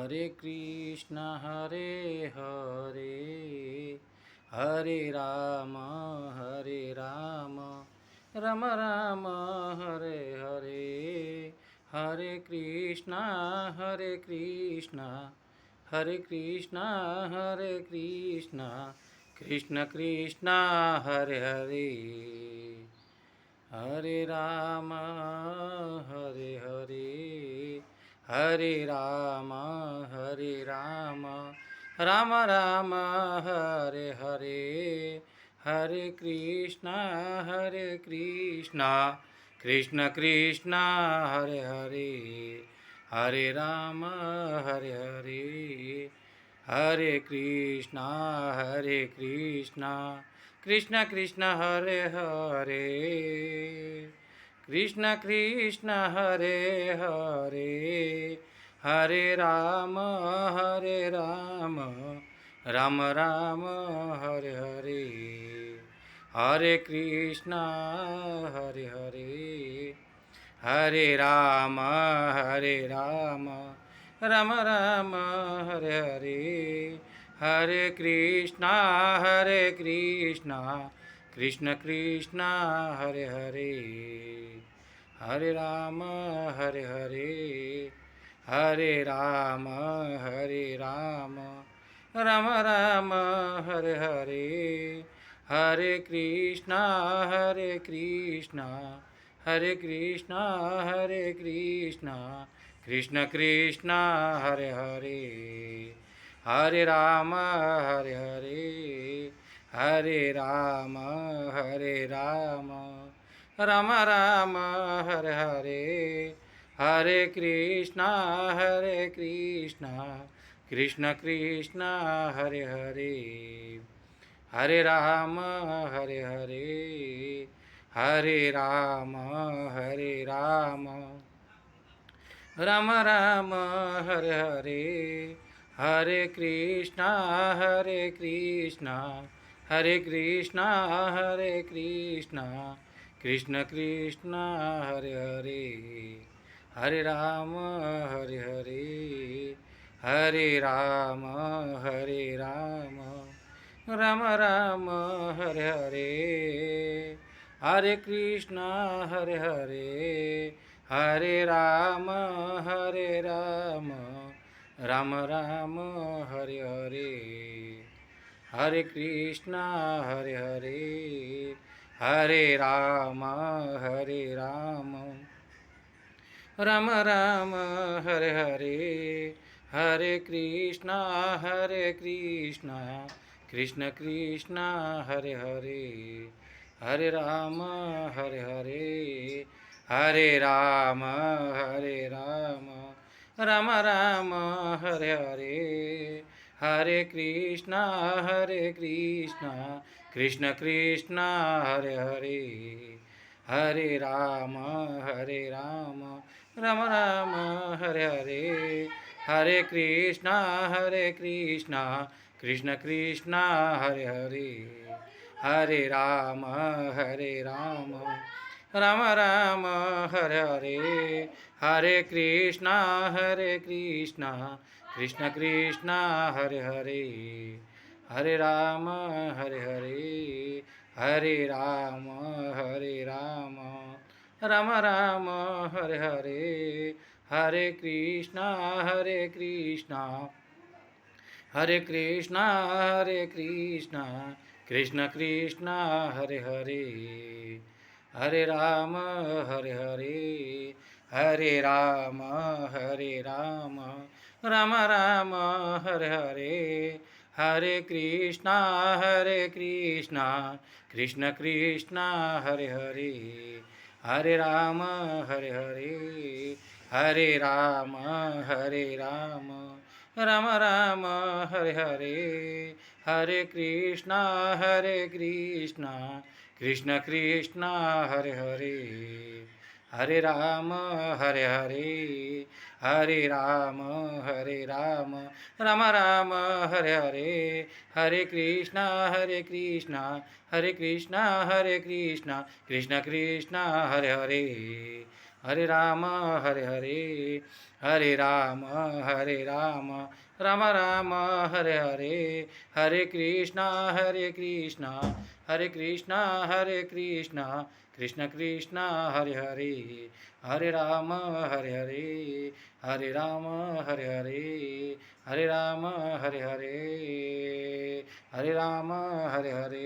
Hare Hare Hare Ram Ram Ram Hare Hare Hare Krishna Hare Krishna Krishna Krishna Hare Hare Hare Ram Hare Ram Ram Ram Hare Hare Hare Krishna Krishna Krishna Hare Hare Hare Ram Hare Hare Hare Krishna Krishna Krishna Hare Hare Krishna Krishna Hare Hare Hare Ram Ram Ram Hare Hare Hare Krishna Hare Hare Hare Ram Ram Ram Hare Hare Hare Krishna Krishna Krishna Hare Hare Hare Ram Hare Ram Ram Ram Hare Hare Hare Krishna Hare Krishna Krishna Krishna Hare Hare Hare Ram Hare Ram Ram Ram Hare Hare Hare Krishna Krishna Krishna Hare Hare Hare Ram Hare Ram Ram Ram Hare Hare Hare Krishna Hare Krishna Krishna Krishna Hare Hare Hare Ram Hare Ram Ram Ram Hare Hare Hare Krishna Hare Ram Ram Ram Hare Hare Hare Krishna Hare Ram Ram Ram Hare Hare Hare Krishna Krishna Krishna Hare Hare Hare Ram Hare Ram Ram Ram Hare Hare Hare Krishna Krishna Krishna Hare Hare Hare Ram Ram Ram Hare Hare Hare Krishna Krishna Krishna Hare Hare Hare Ram Ram Ram Hare Hare Hare Krishna Krishna Krishna Hare Hare Hare Ram Hare Ram Ram Ram Hare Hare Hare Krishna Hare Krishna Krishna Krishna Hare Hare Hare Ram Hare Ram Ram Ram Hare Hare Hare Krishna Krishna Krishna Hare Hare Hare Ram Hare Ram Ram Ram Hare Hare Hare Krishna Krishna Krishna Hare Hare Hare Ram Hare Ram Ram Ram Hare Hare Hare Krishna Krishna Krishna Krishna Hare Hare Hare Ram Hare Hare Hare Ram Hare Ram Ram Ram Hare Hare Hare Krishna Hare Krishna Hare Krishna Krishna Krishna Hare Hare Hare Ram Hare Hare Hare Ram Hare Hare Hare Ram Hare Hare Hare Ram Hare Hare.